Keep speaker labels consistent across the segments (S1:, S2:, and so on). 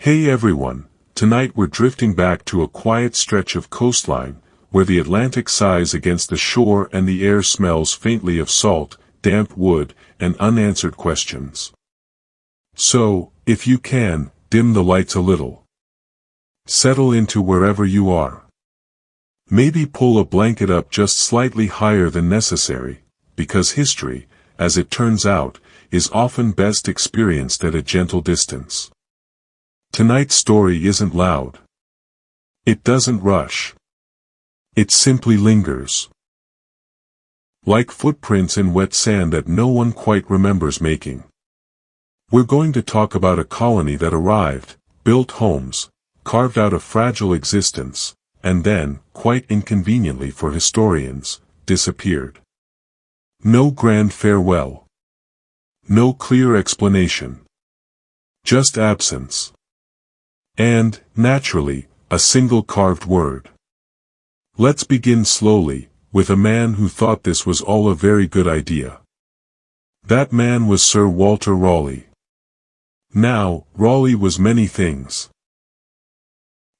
S1: Hey everyone, tonight we're drifting back to a quiet stretch of coastline, where the Atlantic sighs against the shore and the air smells faintly of salt, damp wood, and unanswered questions. So, if you can, dim the lights a little. Settle into wherever you are. Maybe pull a blanket up just slightly higher than necessary, because history, as it turns out, is often best experienced at a gentle distance. Tonight's story isn't loud. It doesn't rush. It simply lingers. Like footprints in wet sand that no one quite remembers making. We're going to talk about a colony that arrived, built homes, carved out a fragile existence, and then, quite inconveniently for historians, disappeared. No grand farewell. No clear explanation. Just absence. And, naturally, a single carved word. Let's begin slowly, with a man who thought this was all a very good idea. That man was Sir Walter Raleigh. Now, Raleigh was many things.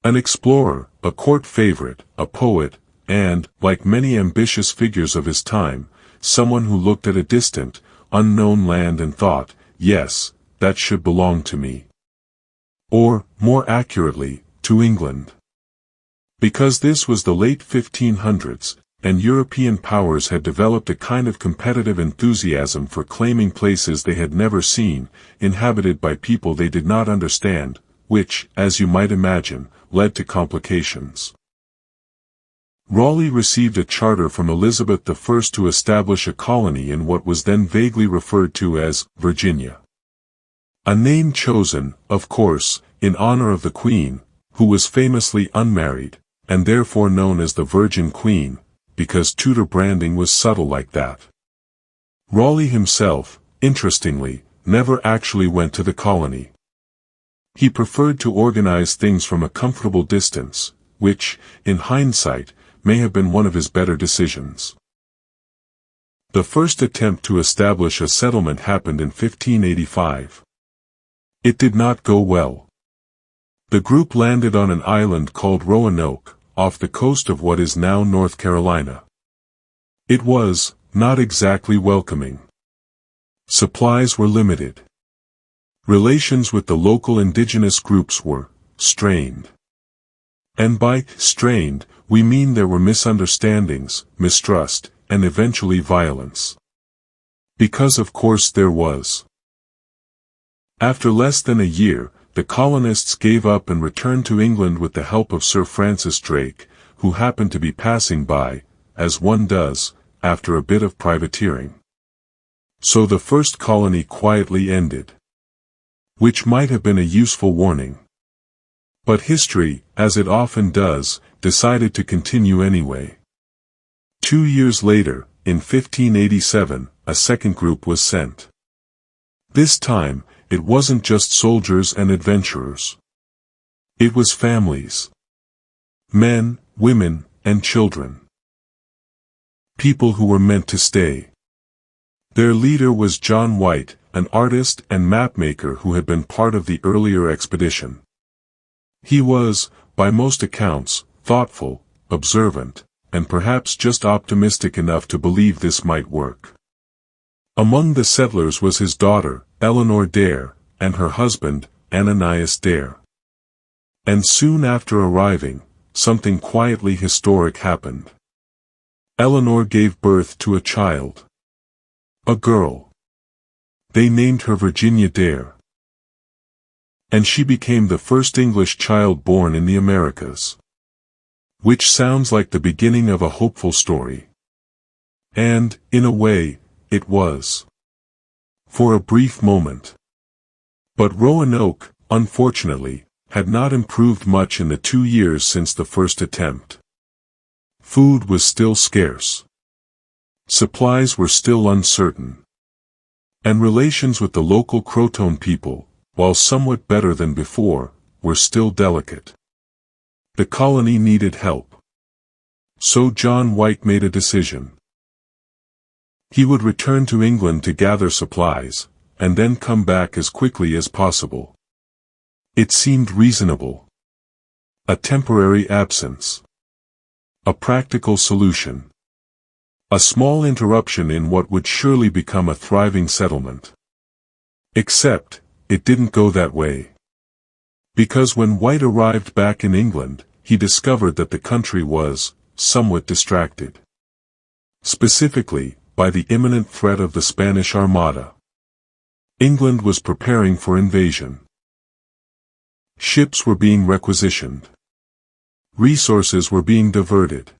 S1: An explorer, a court favorite, a poet, and, like many ambitious figures of his time, someone who looked at a distant, unknown land and thought, yes, that should belong to me. Or, more accurately, to England. Because this was the late 1500s, and European powers had developed a kind of competitive enthusiasm for claiming places they had never seen, inhabited by people they did not understand, which, as you might imagine, led to complications. Raleigh received a charter from Elizabeth I to establish a colony in what was then vaguely referred to as Virginia. A name chosen, of course, in honor of the Queen, who was famously unmarried, and therefore known as the Virgin Queen, because Tudor branding was subtle like that. Raleigh himself, interestingly, never actually went to the colony. He preferred to organize things from a comfortable distance, which, in hindsight, may have been one of his better decisions. The first attempt to establish a settlement happened in 1585. It did not go well. The group landed on an island called Roanoke, off the coast of what is now North Carolina. It was, not exactly welcoming. Supplies were limited. Relations with the local indigenous groups were strained. And by strained, we mean there were misunderstandings, mistrust, and eventually violence. Because of course there was. After less than a year, the colonists gave up and returned to England with the help of Sir Francis Drake, who happened to be passing by, as one does, after a bit of privateering. So the first colony quietly ended. Which might have been a useful warning. But history, as it often does, decided to continue anyway. 2 years later, in 1587, a second group was sent. This time, it wasn't just soldiers and adventurers. It was families. Men, women, and children. People who were meant to stay. Their leader was John White, an artist and mapmaker who had been part of the earlier expedition. He was, by most accounts, thoughtful, observant, and perhaps just optimistic enough to believe this might work. Among the settlers was his daughter, Eleanor Dare, and her husband, Ananias Dare. And soon after arriving, something quietly historic happened. Eleanor gave birth to a child. A girl. They named her Virginia Dare. And she became the first English child born in the Americas. Which sounds like the beginning of a hopeful story. And, in a way, it was. For a brief moment. But Roanoke, unfortunately, had not improved much in the 2 years since the first attempt. Food was still scarce. Supplies were still uncertain. And relations with the local Croton people, while somewhat better than before, were still delicate. The colony needed help. So John White made a decision. He would return to England to gather supplies, and then come back as quickly as possible. It seemed reasonable. A temporary absence. A practical solution. A small interruption in what would surely become a thriving settlement. Except, it didn't go that way. Because when White arrived back in England, he discovered that the country was somewhat distracted. Specifically, by the imminent threat of the Spanish Armada. England was preparing for invasion. Ships were being requisitioned. Resources were being diverted.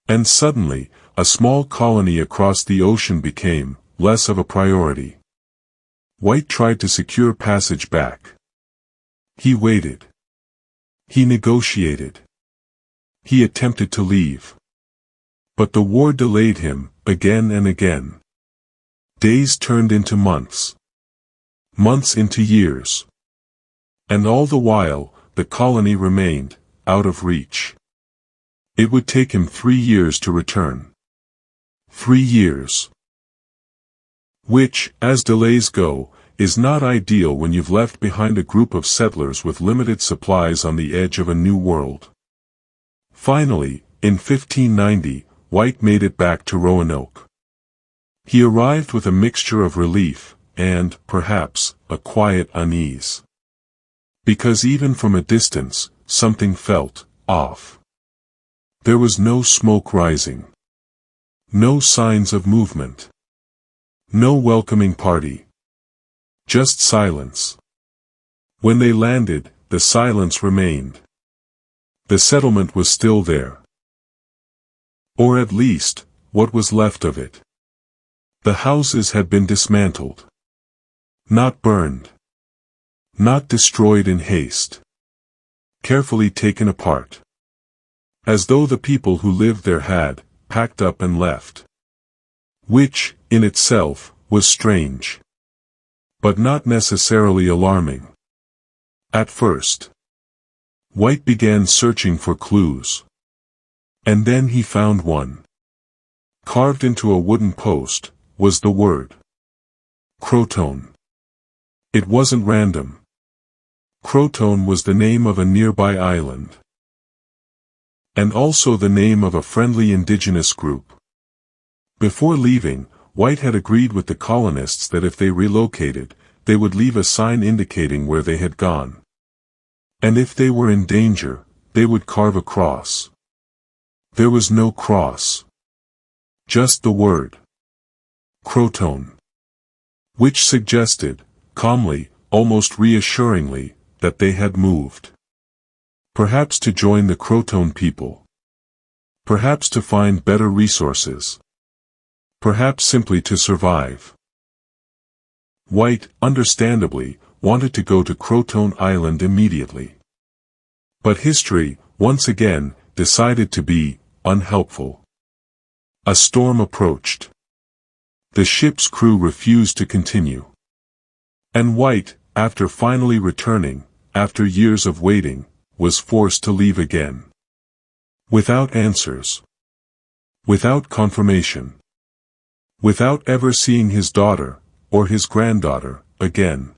S1: And suddenly, a small colony across the ocean became less of a priority. White tried to secure passage back. He waited. He negotiated. He attempted to leave. But the war delayed him, again and again. Days turned into months. Months into years. And all the while, the colony remained out of reach. It would take him 3 years to return. 3 years. Which, as delays go, is not ideal when you've left behind a group of settlers with limited supplies on the edge of a new world. Finally, in 1590, White made it back to Roanoke. He arrived with a mixture of relief, and, perhaps, a quiet unease. Because even from a distance, something felt off. There was no smoke rising. No signs of movement. No welcoming party. Just silence. When they landed, the silence remained. The settlement was still there. Or at least, what was left of it. The houses had been dismantled. Not burned. Not destroyed in haste. Carefully taken apart. As though the people who lived there had packed up and left. Which, in itself, was strange. But not necessarily alarming. At first, White began searching for clues. And then he found one. Carved into a wooden post, was the word Croton. It wasn't random. Croton was the name of a nearby island. And also the name of a friendly indigenous group. Before leaving, White had agreed with the colonists that if they relocated, they would leave a sign indicating where they had gone. And if they were in danger, they would carve a cross. There was no cross. Just the word Croton. Which suggested, calmly, almost reassuringly, that they had moved. Perhaps to join the Croton people. Perhaps to find better resources. Perhaps simply to survive. White, understandably, wanted to go to Croton Island immediately. But history, once again, decided to be unhelpful. A storm approached. The ship's crew refused to continue. And White, after finally returning, after years of waiting, was forced to leave again. Without answers. Without confirmation. Without ever seeing his daughter, or his granddaughter, again.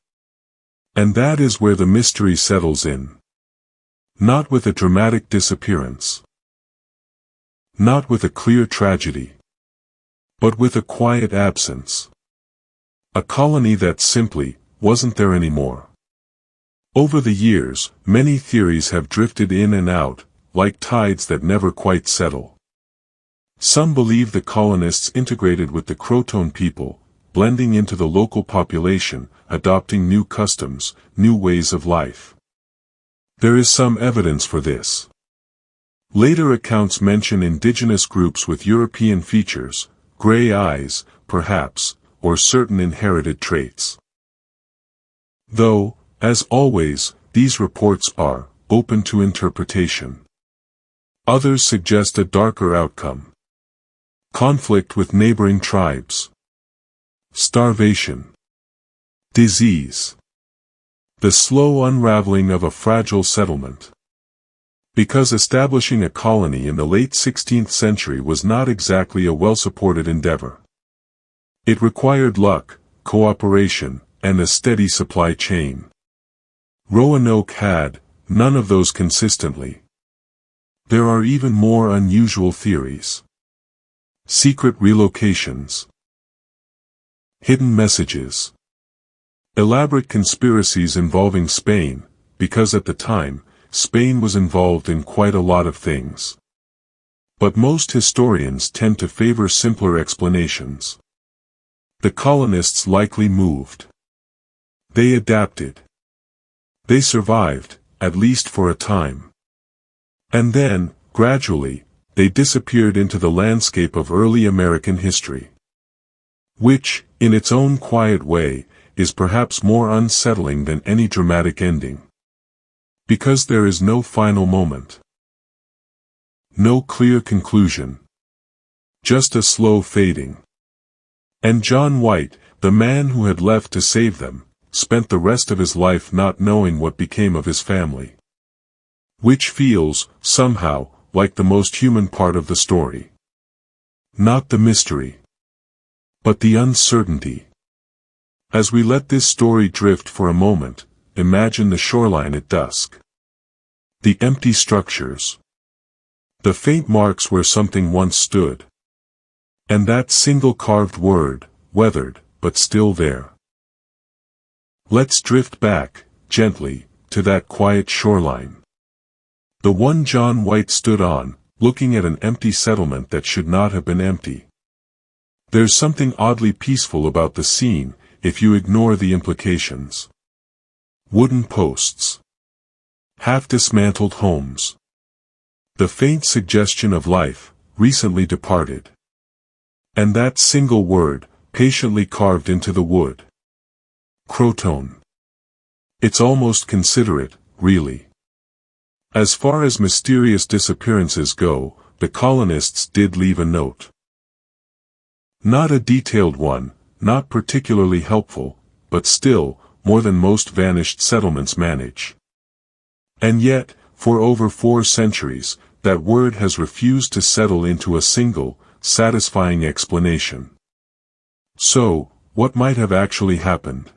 S1: And that is where the mystery settles in. Not with a dramatic disappearance. Not with a clear tragedy. But with a quiet absence. A colony that simply wasn't there anymore. Over the years, many theories have drifted in and out, like tides that never quite settle. Some believe the colonists integrated with the Croton people, blending into the local population, adopting new customs, new ways of life. There is some evidence for this. Later accounts mention indigenous groups with European features, gray eyes, perhaps, or certain inherited traits. Though, as always, these reports are open to interpretation. Others suggest a darker outcome. Conflict with neighboring tribes. Starvation. Disease. The slow unraveling of a fragile settlement. Because establishing a colony in the late 16th century was not exactly a well-supported endeavor. It required luck, cooperation, and a steady supply chain. Roanoke had none of those consistently. There are even more unusual theories. Secret relocations. Hidden messages. Elaborate conspiracies involving Spain, because at the time, Spain was involved in quite a lot of things. But most historians tend to favor simpler explanations. The colonists likely moved. They adapted. They survived, at least for a time. And then, gradually, they disappeared into the landscape of early American history. Which, in its own quiet way, is perhaps more unsettling than any dramatic ending. Because there is no final moment. No clear conclusion. Just a slow fading. And John White, the man who had left to save them, spent the rest of his life not knowing what became of his family. Which feels, somehow, like the most human part of the story. Not the mystery, but the uncertainty. As we let this story drift for a moment, imagine the shoreline at dusk. The empty structures. The faint marks where something once stood. And that single carved word, weathered, but still there. Let's drift back, gently, to that quiet shoreline. The one John White stood on, looking at an empty settlement that should not have been empty. There's something oddly peaceful about the scene, if you ignore the implications. Wooden posts. Half-dismantled homes. The faint suggestion of life, recently departed. And that single word, patiently carved into the wood. Croton. It's almost considerate, really. As far as mysterious disappearances go, the colonists did leave a note. Not a detailed one, not particularly helpful, but still, more than most vanished settlements manage. And yet, for over 4 centuries, that word has refused to settle into a single, satisfying explanation. So, what might have actually happened?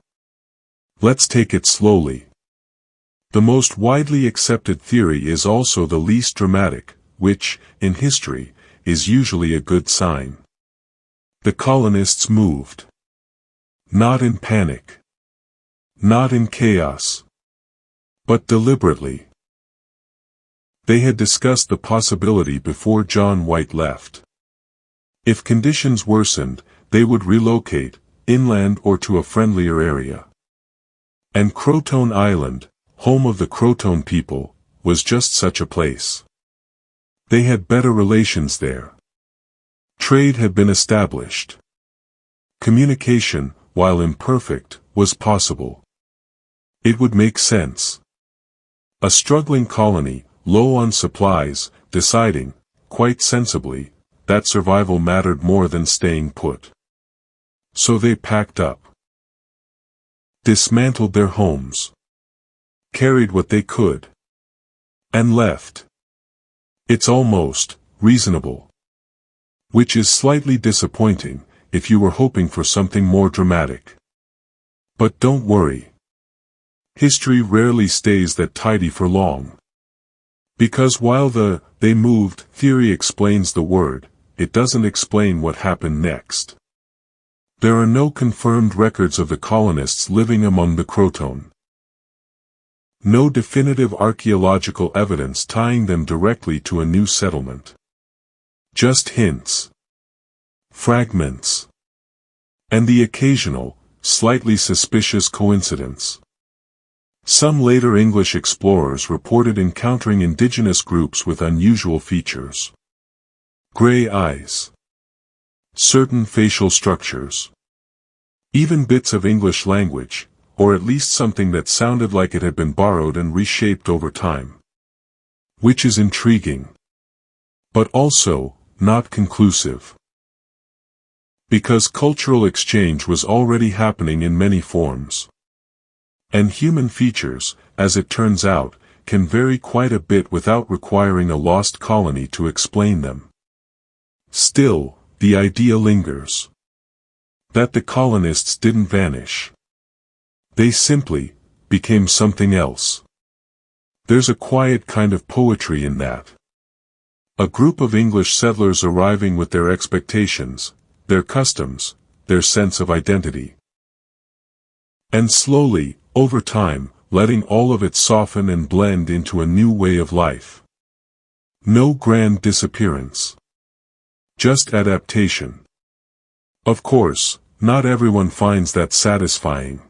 S1: Let's take it slowly. The most widely accepted theory is also the least dramatic, which, in history, is usually a good sign. The colonists moved. Not in panic. Not in chaos. But deliberately. They had discussed the possibility before John White left. If conditions worsened, they would relocate, inland or to a friendlier area. And Croton Island, home of the Croton people, was just such a place. They had better relations there. Trade had been established. Communication, while imperfect, was possible. It would make sense. A struggling colony, low on supplies, deciding, quite sensibly, that survival mattered more than staying put. So they packed up. Dismantled their homes. Carried what they could. And left. It's almost reasonable. Which is slightly disappointing, if you were hoping for something more dramatic. But don't worry. History rarely stays that tidy for long. Because while the "they moved" theory explains the word, it doesn't explain what happened next. There are no confirmed records of the colonists living among the Croton. No definitive archaeological evidence tying them directly to a new settlement. Just hints. Fragments. And the occasional, slightly suspicious coincidence. Some later English explorers reported encountering indigenous groups with unusual features. Gray eyes. Certain facial structures. Even bits of English language, or at least something that sounded like it had been borrowed and reshaped over time. Which is intriguing. But also, not conclusive. Because cultural exchange was already happening in many forms. And human features, as it turns out, can vary quite a bit without requiring a lost colony to explain them. Still, the idea lingers. That the colonists didn't vanish. They simply became something else. There's a quiet kind of poetry in that. A group of English settlers arriving with their expectations, their customs, their sense of identity. And slowly, over time, letting all of it soften and blend into a new way of life. No grand disappearance. Just adaptation. Of course, not everyone finds that satisfying.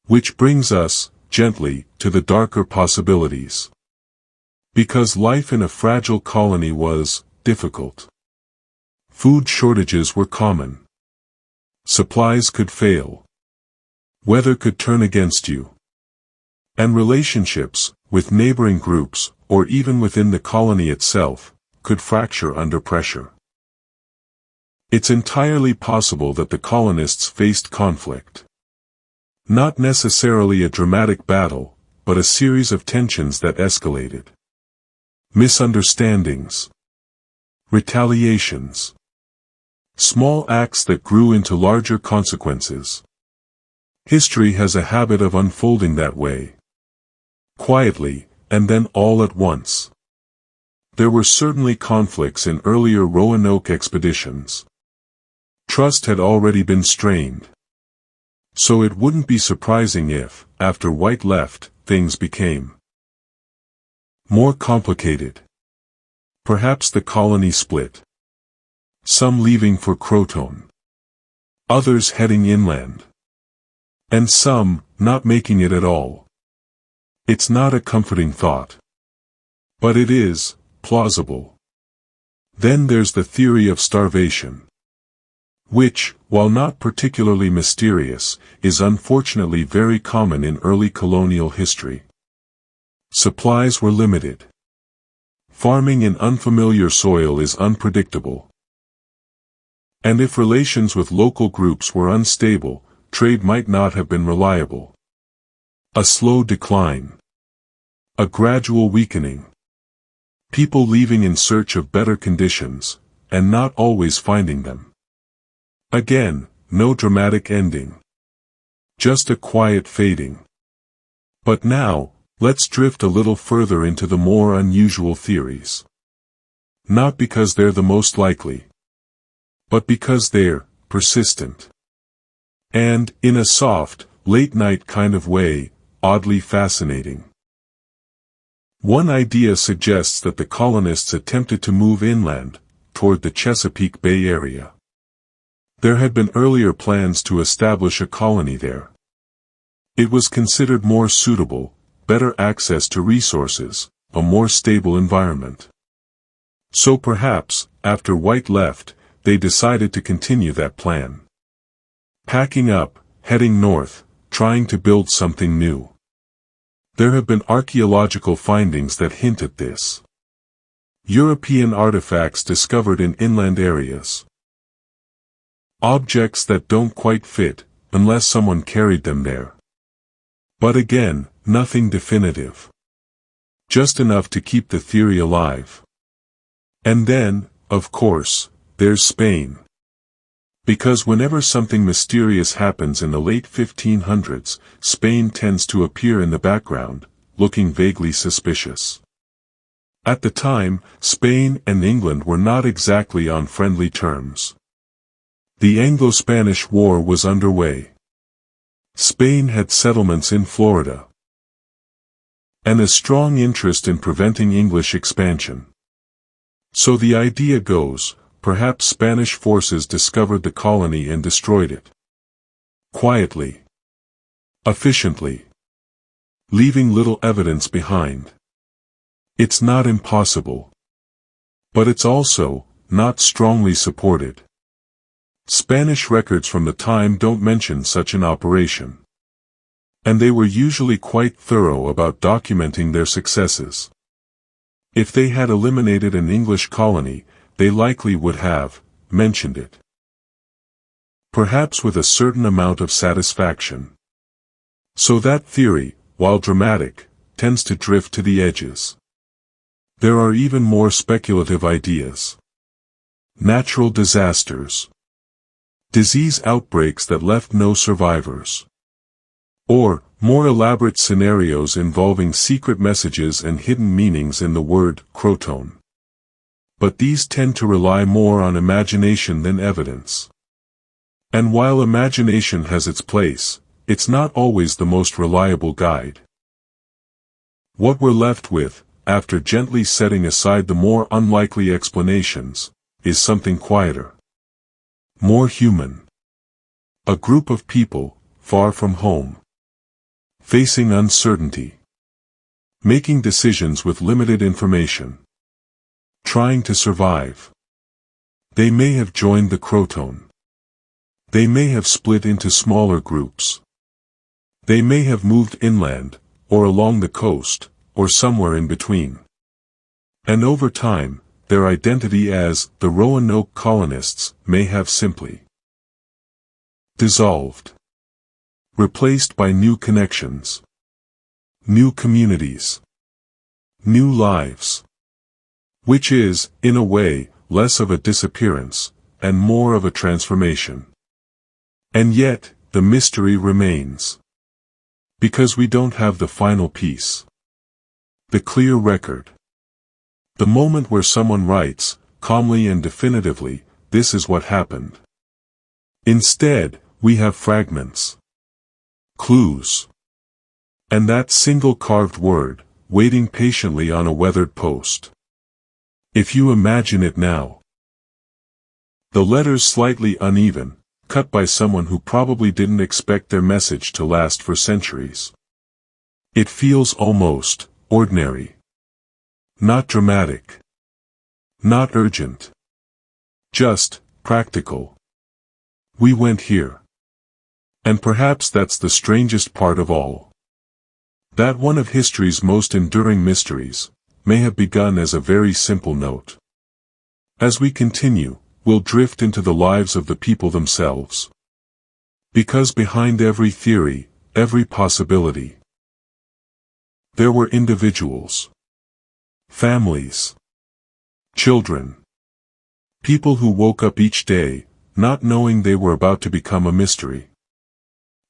S1: Which brings us, gently, to the darker possibilities. Because life in a fragile colony was difficult. Food shortages were common. Supplies could fail. Weather could turn against you. And relationships, with neighboring groups, or even within the colony itself, could fracture under pressure. It's entirely possible that the colonists faced conflict. Not necessarily a dramatic battle, but a series of tensions that escalated. Misunderstandings. Retaliations. Small acts that grew into larger consequences. History has a habit of unfolding that way. Quietly, and then all at once. There were certainly conflicts in earlier Roanoke expeditions. Trust had already been strained. So it wouldn't be surprising if, after White left, things became more complicated. Perhaps the colony split. Some leaving for Croton. Others heading inland. And some, not making it at all. It's not a comforting thought. But it is, plausible. Then there's the theory of starvation. Which, while not particularly mysterious, is unfortunately very common in early colonial history. Supplies were limited. Farming in unfamiliar soil is unpredictable. And if relations with local groups were unstable, trade might not have been reliable. A slow decline. A gradual weakening. People leaving in search of better conditions, and not always finding them. Again, no dramatic ending. Just a quiet fading. But now, let's drift a little further into the more unusual theories. Not because they're the most likely. But because they're persistent. And, in a soft, late-night kind of way, oddly fascinating. One idea suggests that the colonists attempted to move inland, toward the Chesapeake Bay area. There had been earlier plans to establish a colony there. It was considered more suitable, better access to resources, a more stable environment. So perhaps, after White left, they decided to continue that plan. Packing up, heading north, trying to build something new. There have been archaeological findings that hint at this. European artifacts discovered in inland areas. Objects that don't quite fit, unless someone carried them there. But again, nothing definitive. Just enough to keep the theory alive. And then, of course, there's Spain. Because whenever something mysterious happens in the late 1500s, Spain tends to appear in the background, looking vaguely suspicious. At the time, Spain and England were not exactly on friendly terms. The Anglo-Spanish War was underway. Spain had settlements in Florida. And a strong interest in preventing English expansion. So the idea goes, perhaps Spanish forces discovered the colony and destroyed it. Quietly. Efficiently. Leaving little evidence behind. It's not impossible. But it's also, not strongly supported. Spanish records from the time don't mention such an operation. And they were usually quite thorough about documenting their successes. If they had eliminated an English colony, they likely would have mentioned it. Perhaps with a certain amount of satisfaction. So that theory, while dramatic, tends to drift to the edges. There are even more speculative ideas. Natural disasters. Disease outbreaks that left no survivors. Or, more elaborate scenarios involving secret messages and hidden meanings in the word croton. But these tend to rely more on imagination than evidence. And while imagination has its place, it's not always the most reliable guide. What we're left with, after gently setting aside the more unlikely explanations, is something quieter. More human. A group of people, far from home. Facing uncertainty. Making decisions with limited information. Trying to survive. They may have joined the croton. They may have split into smaller groups. They may have moved inland, or along the coast, or somewhere in between. And over time, their identity as the Roanoke colonists may have simply dissolved. Replaced by new connections. New communities. New lives. Which is, in a way, less of a disappearance, and more of a transformation. And yet, the mystery remains. Because we don't have the final piece. The clear record. The moment where someone writes, calmly and definitively, this is what happened. Instead, we have fragments. Clues. And that single carved word, waiting patiently on a weathered post. If you imagine it now. The letters slightly uneven, cut by someone who probably didn't expect their message to last for centuries. It feels almost ordinary. Not dramatic. Not urgent. Just practical. We went here. And perhaps that's the strangest part of all. That one of history's most enduring mysteries may have begun as a very simple note. As we continue, we'll drift into the lives of the people themselves. Because behind every theory, every possibility, there were individuals. Families. Children. People who woke up each day, not knowing they were about to become a mystery.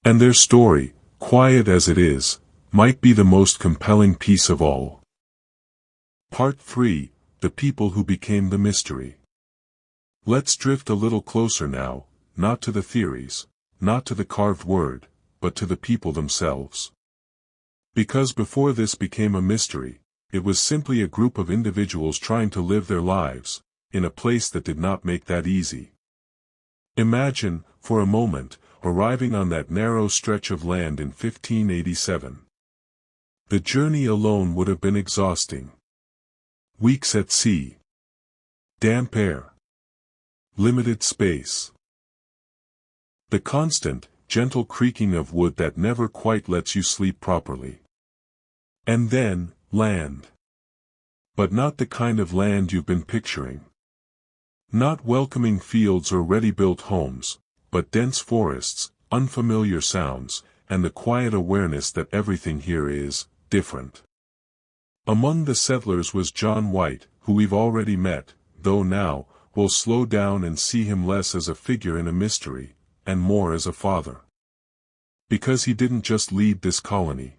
S1: And their story, quiet as it is, might be the most compelling piece of all. Part 3, The People Who Became the Mystery. Let's drift a little closer now, not to the theories, not to the carved word, but to the people themselves. Because before this became a mystery, it was simply a group of individuals trying to live their lives, in a place that did not make that easy. Imagine, for a moment, arriving on that narrow stretch of land in 1587. The journey alone would have been exhausting. Weeks at sea. Damp air. Limited space. The constant, gentle creaking of wood that never quite lets you sleep properly. And then, land. But not the kind of land you've been picturing. Not welcoming fields or ready-built homes, but dense forests, unfamiliar sounds, and the quiet awareness that everything here is different. Among the settlers was John White, who we've already met, though now, we'll slow down and see him less as a figure in a mystery, and more as a father. Because he didn't just lead this colony.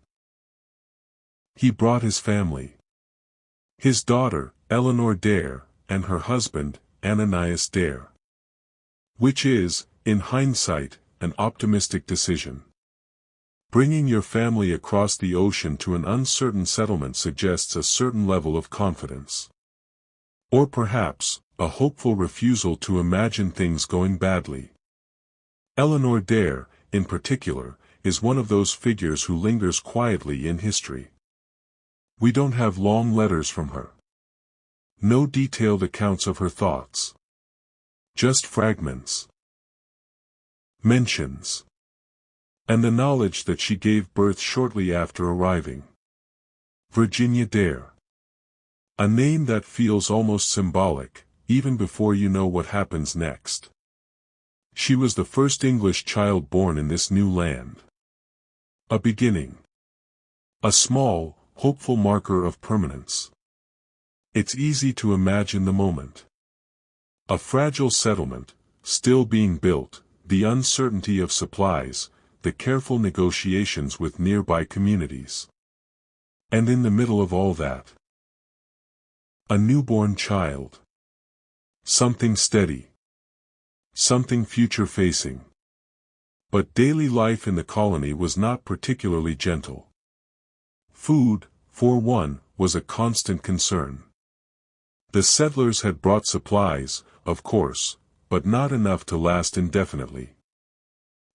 S1: He brought his family. His daughter, Eleanor Dare, and her husband, Ananias Dare. Which is, in hindsight, an optimistic decision. Bringing your family across the ocean to an uncertain settlement suggests a certain level of confidence. Or perhaps, a hopeful refusal to imagine things going badly. Eleanor Dare, in particular, is one of those figures who lingers quietly in history. We don't have long letters from her. No detailed accounts of her thoughts. Just fragments. Mentions. And the knowledge that she gave birth shortly after arriving. Virginia Dare. A name that feels almost symbolic, even before you know what happens next. She was the first English child born in this new land. A beginning. A small, hopeful marker of permanence. It's easy to imagine the moment. A fragile settlement, still being built, the uncertainty of supplies, the careful negotiations with nearby communities. And in the middle of all that, a newborn child. Something steady. Something future-facing. But daily life in the colony was not particularly gentle. Food, for one, was a constant concern. The settlers had brought supplies, of course, but not enough to last indefinitely.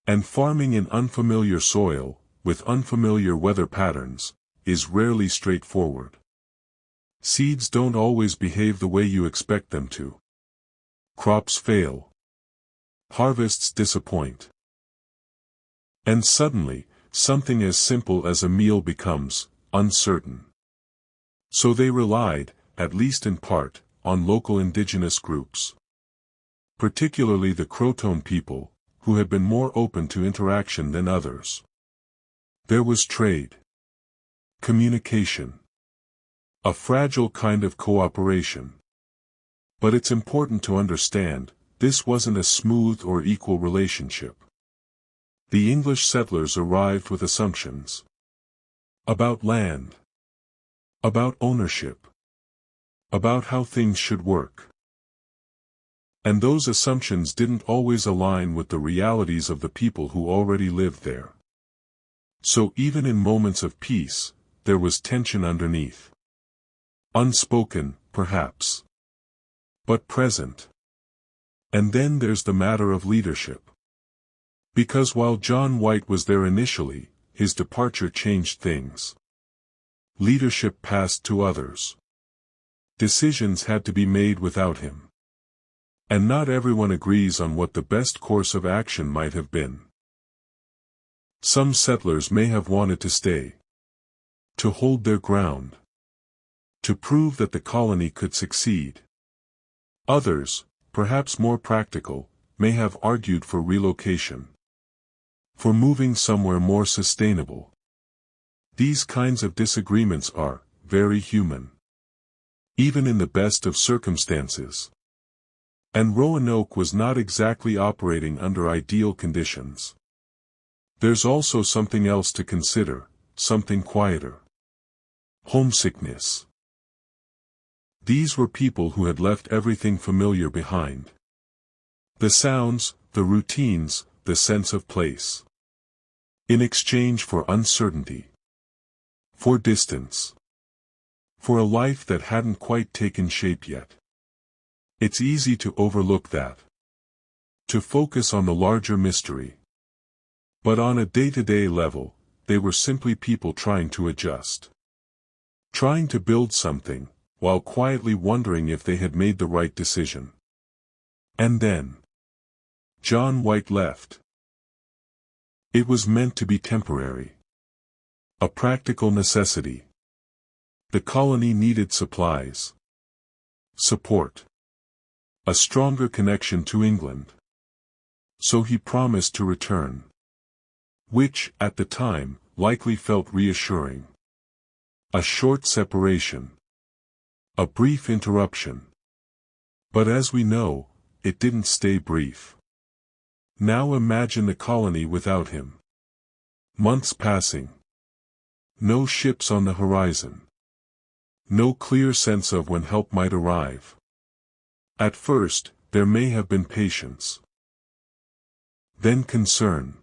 S1: And farming in unfamiliar soil, with unfamiliar weather patterns, is rarely straightforward. Seeds don't always behave the way you expect them to. Crops fail. Harvests disappoint. And suddenly, something as simple as a meal becomes uncertain. So they relied, at least in part, on local indigenous groups. Particularly the Croton people, who had been more open to interaction than others. There was trade. Communication. A fragile kind of cooperation. But it's important to understand, this wasn't a smooth or equal relationship. The English settlers arrived with assumptions. About land. About ownership. About how things should work. And those assumptions didn't always align with the realities of the people who already lived there. So even in moments of peace, there was tension underneath. Unspoken, perhaps. But present. And then there's the matter of leadership. Because while John White was there initially, his departure changed things. Leadership passed to others. Decisions had to be made without him. And not everyone agrees on what the best course of action might have been. Some settlers may have wanted to stay. To hold their ground. To prove that the colony could succeed. Others, perhaps more practical, may have argued for relocation. For moving somewhere more sustainable. These kinds of disagreements are very human. Even in the best of circumstances. And Roanoke was not exactly operating under ideal conditions. There's also something else to consider, something quieter. Homesickness. These were people who had left everything familiar behind. The sounds, the routines, the sense of place. In exchange for uncertainty. For distance. For a life that hadn't quite taken shape yet. It's easy to overlook that. To focus on the larger mystery. But on a day-to-day level, they were simply people trying to adjust. Trying to build something, while quietly wondering if they had made the right decision. And then, John White left. It was meant to be temporary. A practical necessity. The colony needed supplies. Support. A stronger connection to England. So he promised to return. Which, at the time, likely felt reassuring. A short separation. A brief interruption. But as we know, it didn't stay brief. Now imagine the colony without him. Months passing. No ships on the horizon. No clear sense of when help might arrive. At first, there may have been patience. Then concern.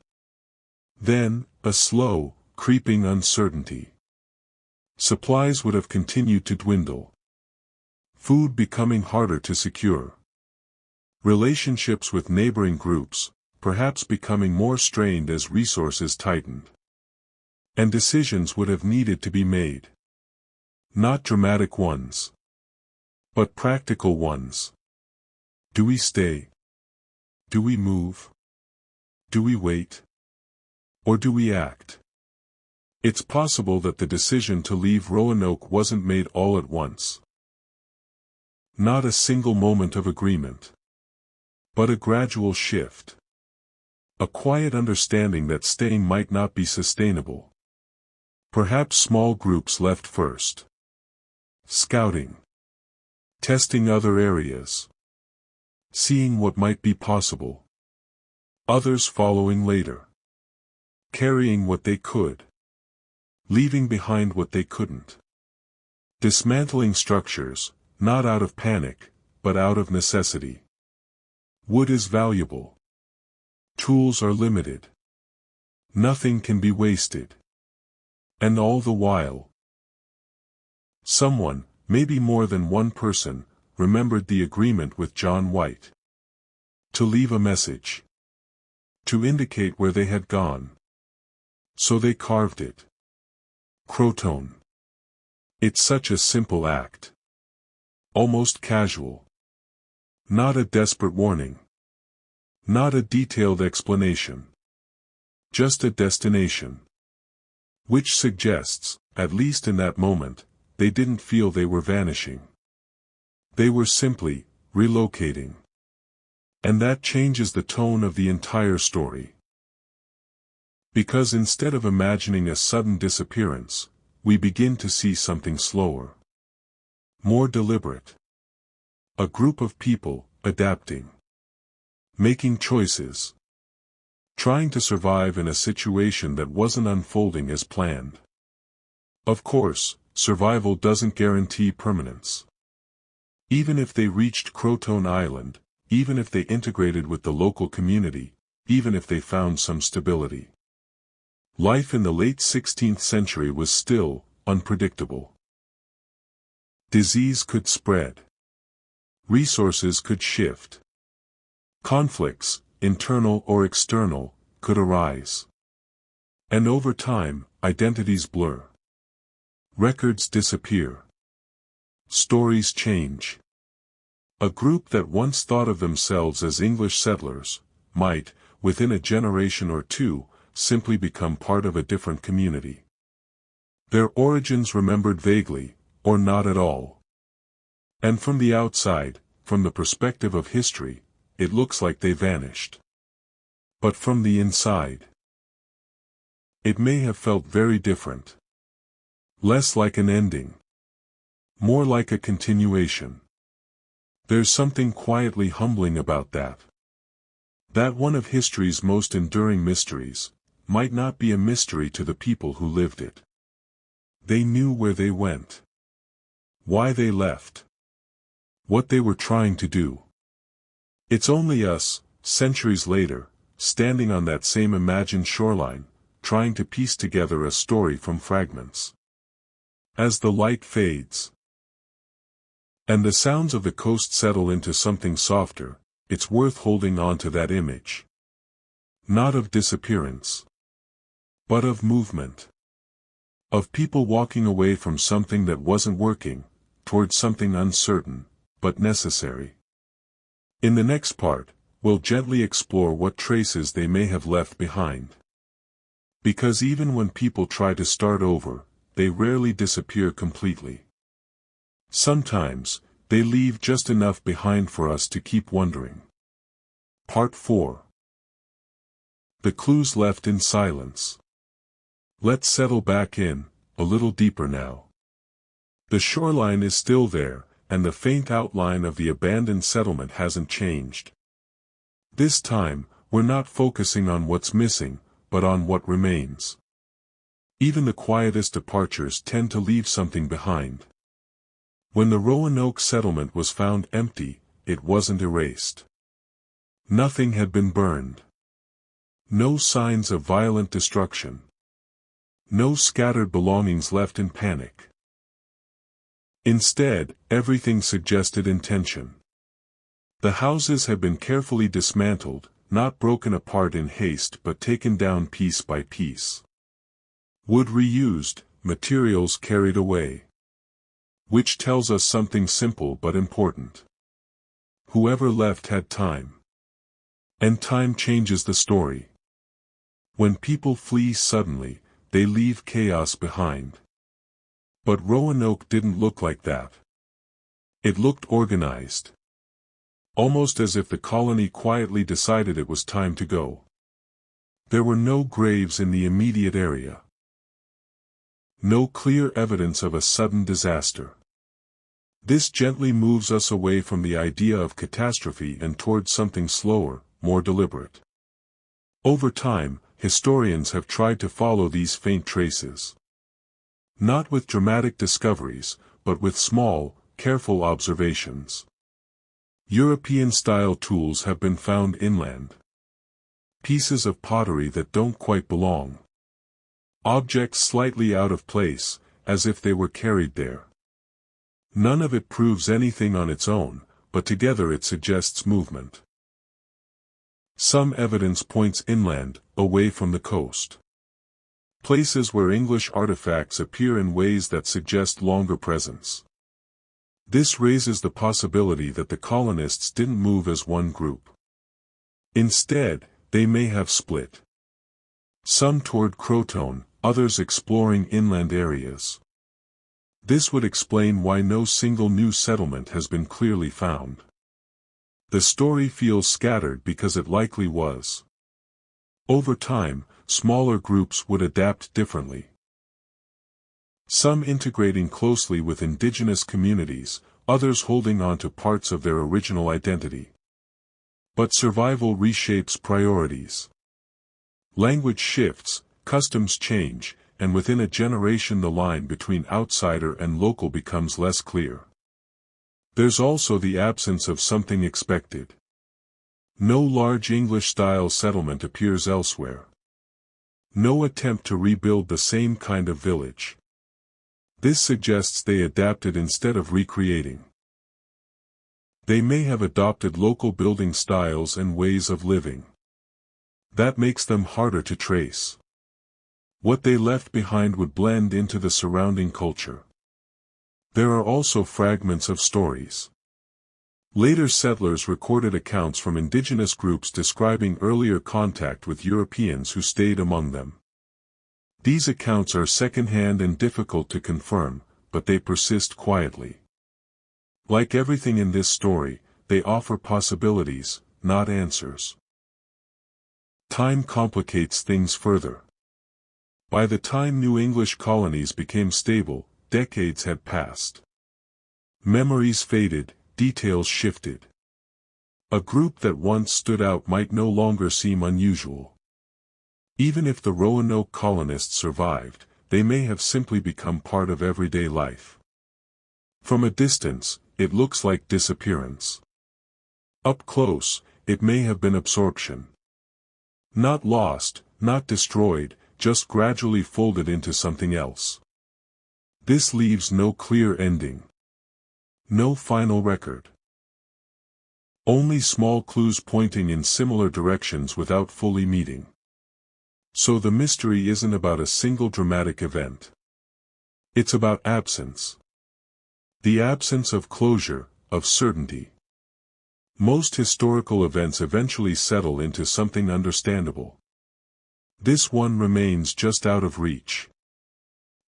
S1: Then, a slow, creeping uncertainty. Supplies would have continued to dwindle. Food becoming harder to secure. Relationships with neighboring groups, perhaps becoming more strained as resources tightened. And decisions would have needed to be made. Not dramatic ones. But practical ones. Do we stay? Do we move? Do we wait? Or do we act? It's possible that the decision to leave Roanoke wasn't made all at once. Not a single moment of agreement. But a gradual shift. A quiet understanding that staying might not be sustainable. Perhaps small groups left first. Scouting. Testing other areas. Seeing what might be possible. Others following later. carrying what they could, leaving behind what they couldn't. Dismantling structures, not out of panic, but out of necessity. Wood is valuable. Tools are limited. Nothing can be wasted. And all the while, someone, maybe more than one person, remembered the agreement with John White. To leave a message. To indicate where they had gone. So they carved it. Crotone. It's such a simple act. Almost casual. Not a desperate warning. Not a detailed explanation. Just a destination. Which suggests, at least in that moment, they didn't feel they were vanishing. They were simply relocating. And that changes the tone of the entire story. Because instead of imagining a sudden disappearance, we begin to see something slower. More deliberate. A group of people, adapting. Making choices. Trying to survive in a situation that wasn't unfolding as planned. Of course, survival doesn't guarantee permanence. Even if they reached Crotone Island, even if they integrated with the local community, even if they found some stability. Life in the late 16th century was still unpredictable. Disease could spread. Resources could shift. Conflicts, internal or external, could arise. And over time, identities blur. Records disappear. Stories change. A group that once thought of themselves as English settlers, might, within a generation or two, simply become part of a different community. Their origins remembered vaguely, or not at all. And from the outside, from the perspective of history, it looks like they vanished. But from the inside, it may have felt very different. Less like an ending. More like a continuation. There's something quietly humbling about that. That one of history's most enduring mysteries might not be a mystery to the people who lived it. They knew where they went. Why they left. What they were trying to do. It's only us, centuries later, standing on that same imagined shoreline, trying to piece together a story from fragments. As the light fades, and the sounds of the coast settle into something softer, it's worth holding on to that image. Not of disappearance, but of movement. Of people walking away from something that wasn't working, towards something uncertain, but necessary. In the next part, we'll gently explore what traces they may have left behind. Because even when people try to start over, they rarely disappear completely. Sometimes, they leave just enough behind for us to keep wondering. Part 4. The clues left in silence. Let's settle back in, a little deeper now. The shoreline is still there, and the faint outline of the abandoned settlement hasn't changed. This time, we're not focusing on what's missing, but on what remains. Even the quietest departures tend to leave something behind. When the Roanoke settlement was found empty, it wasn't erased. Nothing had been burned. No signs of violent destruction. No scattered belongings left in panic. Instead, everything suggested intention. The houses had been carefully dismantled, not broken apart in haste but taken down piece by piece. Wood reused, materials carried away. Which tells us something simple but important. Whoever left had time. And time changes the story. When people flee suddenly, they leave chaos behind. But Roanoke didn't look like that. It looked organized. Almost as if the colony quietly decided it was time to go. There were no graves in the immediate area. No clear evidence of a sudden disaster. This gently moves us away from the idea of catastrophe and towards something slower, more deliberate. Over time, historians have tried to follow these faint traces. Not with dramatic discoveries, but with small, careful observations. European-style tools have been found inland. Pieces of pottery that don't quite belong. Objects slightly out of place, as if they were carried there. None of it proves anything on its own, but together it suggests movement. Some evidence points inland, away from the coast. Places where English artifacts appear in ways that suggest longer presence. This raises the possibility that the colonists didn't move as one group. Instead, they may have split. Some toward Croton, others exploring inland areas. This would explain why no single new settlement has been clearly found. The story feels scattered because it likely was. Over time, smaller groups would adapt differently. Some integrating closely with indigenous communities, others holding on to parts of their original identity. But survival reshapes priorities. Language shifts, customs change, and within a generation the line between outsider and local becomes less clear. There's also the absence of something expected. No large English-style settlement appears elsewhere. No attempt to rebuild the same kind of village. This suggests they adapted instead of recreating. They may have adopted local building styles and ways of living. That makes them harder to trace. What they left behind would blend into the surrounding culture. There are also fragments of stories. Later settlers recorded accounts from indigenous groups describing earlier contact with Europeans who stayed among them. These accounts are second-hand and difficult to confirm, but they persist quietly. Like everything in this story, they offer possibilities, not answers. Time complicates things further. By the time New English colonies became stable, decades had passed. Memories faded, details shifted. A group that once stood out might no longer seem unusual. Even if the Roanoke colonists survived, they may have simply become part of everyday life. From a distance, it looks like disappearance. Up close, it may have been absorption. Not lost, not destroyed, just gradually folded into something else. This leaves no clear ending. No final record. Only small clues pointing in similar directions without fully meeting. So the mystery isn't about a single dramatic event. It's about absence. The absence of closure, of certainty. Most historical events eventually settle into something understandable. This one remains just out of reach.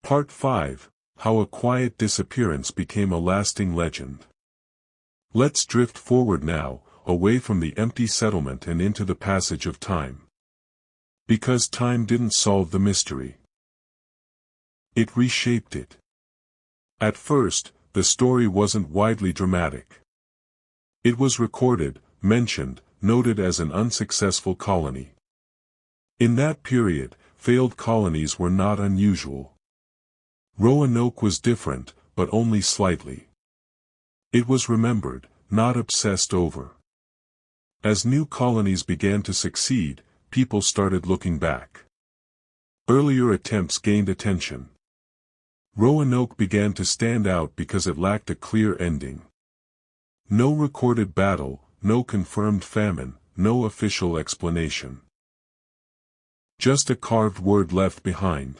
S1: Part 5. How a quiet disappearance became a lasting legend. Let's drift forward now, away from the empty settlement and into the passage of time. Because time didn't solve the mystery. It reshaped it. At first, the story wasn't widely dramatic. It was recorded, mentioned, noted as an unsuccessful colony. In that period, failed colonies were not unusual. Roanoke was different, but only slightly. It was remembered, not obsessed over. As new colonies began to succeed, people started looking back. Earlier attempts gained attention. Roanoke began to stand out because it lacked a clear ending. No recorded battle, no confirmed famine, no official explanation. Just a carved word left behind.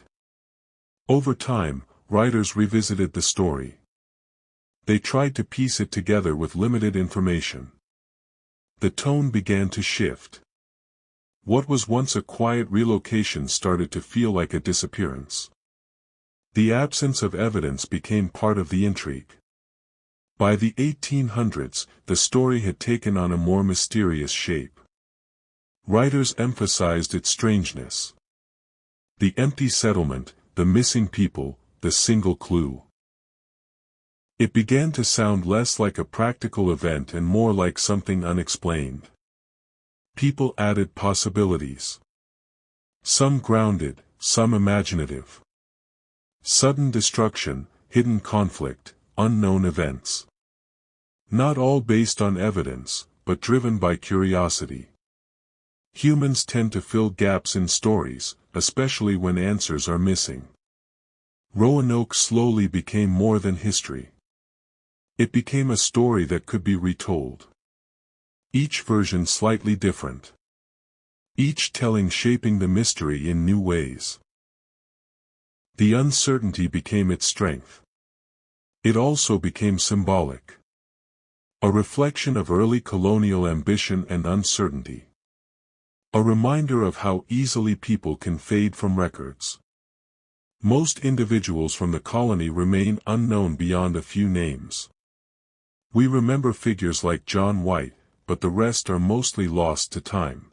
S1: Over time, writers revisited the story. They tried to piece it together with limited information. The tone began to shift. What was once a quiet relocation started to feel like a disappearance. The absence of evidence became part of the intrigue. By the 1800s, the story had taken on a more mysterious shape. Writers emphasized its strangeness. The empty settlement, the missing people, the single clue. It began to sound less like a practical event and more like something unexplained. People added possibilities. Some grounded, some imaginative. Sudden destruction, hidden conflict, unknown events. Not all based on evidence, but driven by curiosity. Humans tend to fill gaps in stories, especially when answers are missing. Roanoke slowly became more than history. It became a story that could be retold. Each version slightly different. Each telling shaping the mystery in new ways. The uncertainty became its strength. It also became symbolic. A reflection of early colonial ambition and uncertainty. A reminder of how easily people can fade from records. Most individuals from the colony remain unknown beyond a few names. We remember figures like John White, but the rest are mostly lost to time.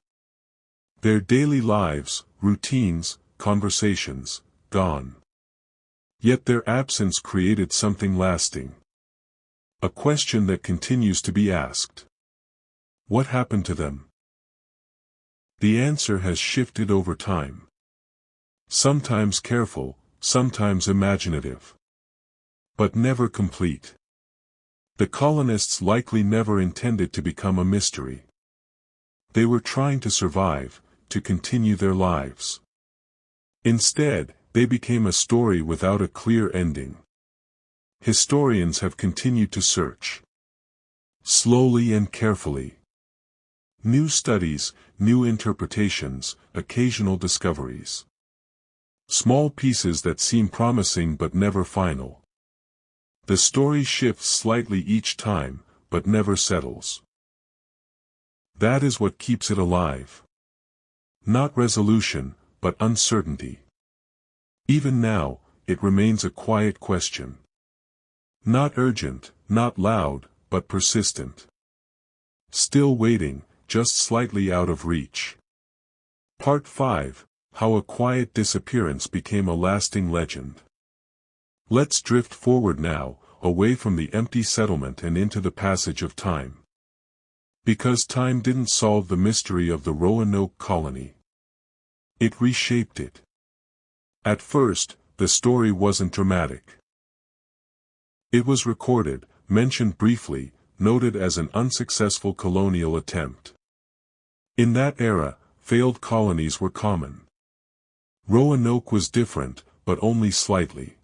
S1: Their daily lives, routines, conversations, gone. Yet their absence created something lasting. A question that continues to be asked. What happened to them? The answer has shifted over time. Sometimes careful, sometimes imaginative. But never complete. The colonists likely never intended to become a mystery. They were trying to survive, to continue their lives. Instead, they became a story without a clear ending. Historians have continued to search. Slowly and carefully. New studies, new interpretations, occasional discoveries. Small pieces that seem promising but never final. The story shifts slightly each time, but never settles. That is what keeps it alive. Not resolution, but uncertainty. Even now, it remains a quiet question. Not urgent, not loud, but persistent. Still waiting, just slightly out of reach. Part 5, How a Quiet Disappearance Became a Lasting Legend. Let's drift forward now, away from the empty settlement and into the passage of time. Because time didn't solve the mystery of the Roanoke colony. It reshaped it. At first, the story wasn't dramatic. It was recorded, mentioned briefly, noted as an unsuccessful colonial attempt. In that era, failed colonies were common. Roanoke was different, but only slightly.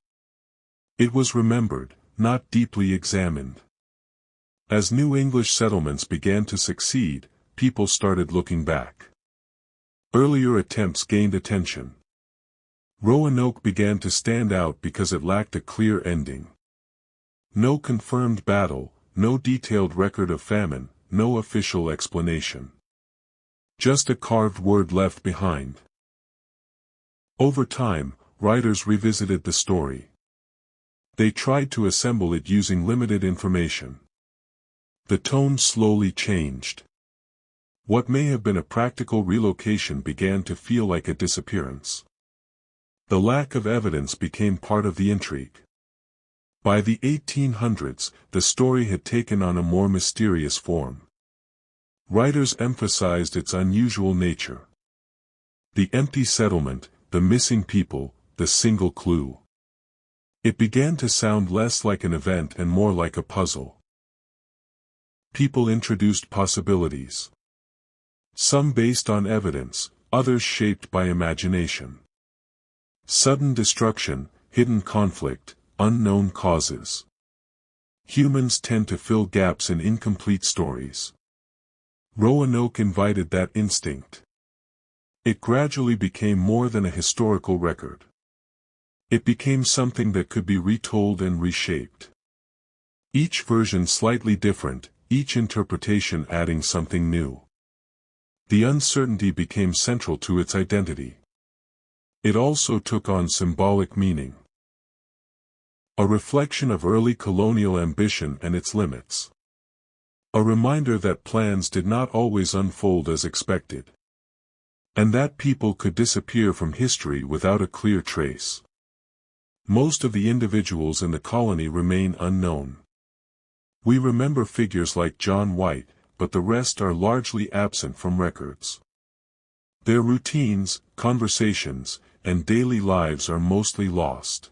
S1: It was remembered, not deeply examined. As new English settlements began to succeed, people started looking back. Earlier attempts gained attention. Roanoke began to stand out because it lacked a clear ending. No confirmed battle, no detailed record of famine, no official explanation. Just a carved word left behind. Over time, writers revisited the story. They tried to assemble it using limited information. The tone slowly changed. What may have been a practical relocation began to feel like a disappearance. The lack of evidence became part of the intrigue. By the 1800s, the story had taken on a more mysterious form. Writers emphasized its unusual nature. The empty settlement, the missing people, the single clue. It began to sound less like an event and more like a puzzle. People introduced possibilities. Some based on evidence, others shaped by imagination. Sudden destruction, hidden conflict, unknown causes. Humans tend to fill gaps in incomplete stories. Roanoke invited that instinct. It gradually became more than a historical record. It became something that could be retold and reshaped. Each version slightly different, each interpretation adding something new. The uncertainty became central to its identity. It also took on symbolic meaning. A reflection of early colonial ambition and its limits. A reminder that plans did not always unfold as expected. And that people could disappear from history without a clear trace. Most of the individuals in the colony remain unknown. We remember figures like John White, but the rest are largely absent from records. Their routines, conversations, and daily lives are mostly lost.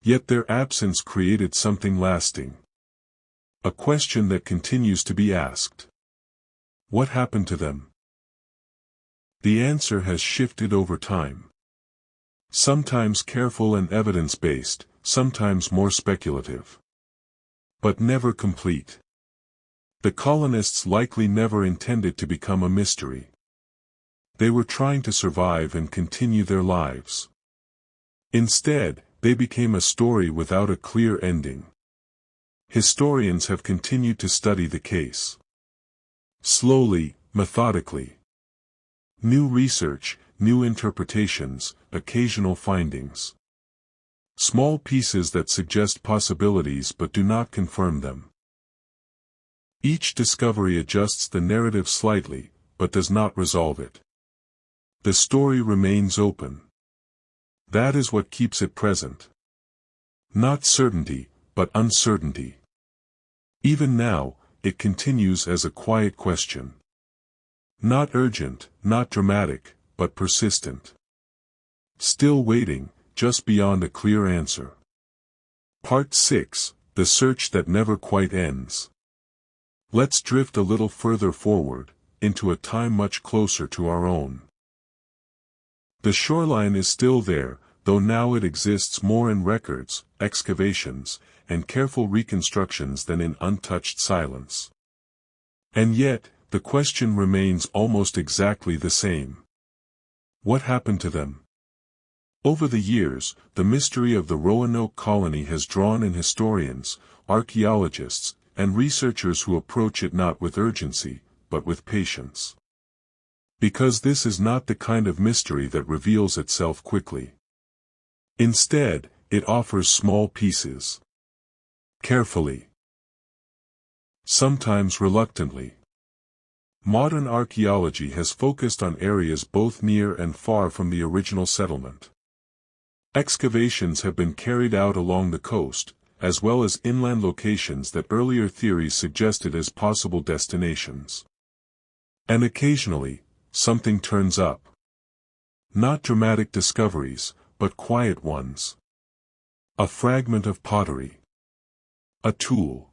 S1: Yet their absence created something lasting. A question that continues to be asked. What happened to them? The answer has shifted over time. Sometimes careful and evidence-based, sometimes more speculative. But never complete. The colonists likely never intended to become a mystery. They were trying to survive and continue their lives. Instead, they became a story without a clear ending. Historians have continued to study the case. Slowly, methodically. New research, new interpretations, occasional findings. Small pieces that suggest possibilities but do not confirm them. Each discovery adjusts the narrative slightly, but does not resolve it. The story remains open. That is what keeps it present. Not certainty, but uncertainty. Even now, it continues as a quiet question. Not urgent, not dramatic, but persistent. Still waiting, just beyond a clear answer. Part 6, The Search That Never Quite Ends. Let's drift a little further forward, into a time much closer to our own. The shoreline is still there, though now it exists more in records, excavations, and careful reconstructions than in untouched silence. And yet, the question remains almost exactly the same. What happened to them? Over the years, the mystery of the Roanoke colony has drawn in historians, archaeologists, and researchers who approach it not with urgency, but with patience. Because this is not the kind of mystery that reveals itself quickly. Instead, it offers small pieces. Carefully. Sometimes reluctantly. Modern archaeology has focused on areas both near and far from the original settlement. Excavations have been carried out along the coast, as well as inland locations that earlier theories suggested as possible destinations. And occasionally, something turns up. Not dramatic discoveries, but quiet ones. A fragment of pottery. A tool.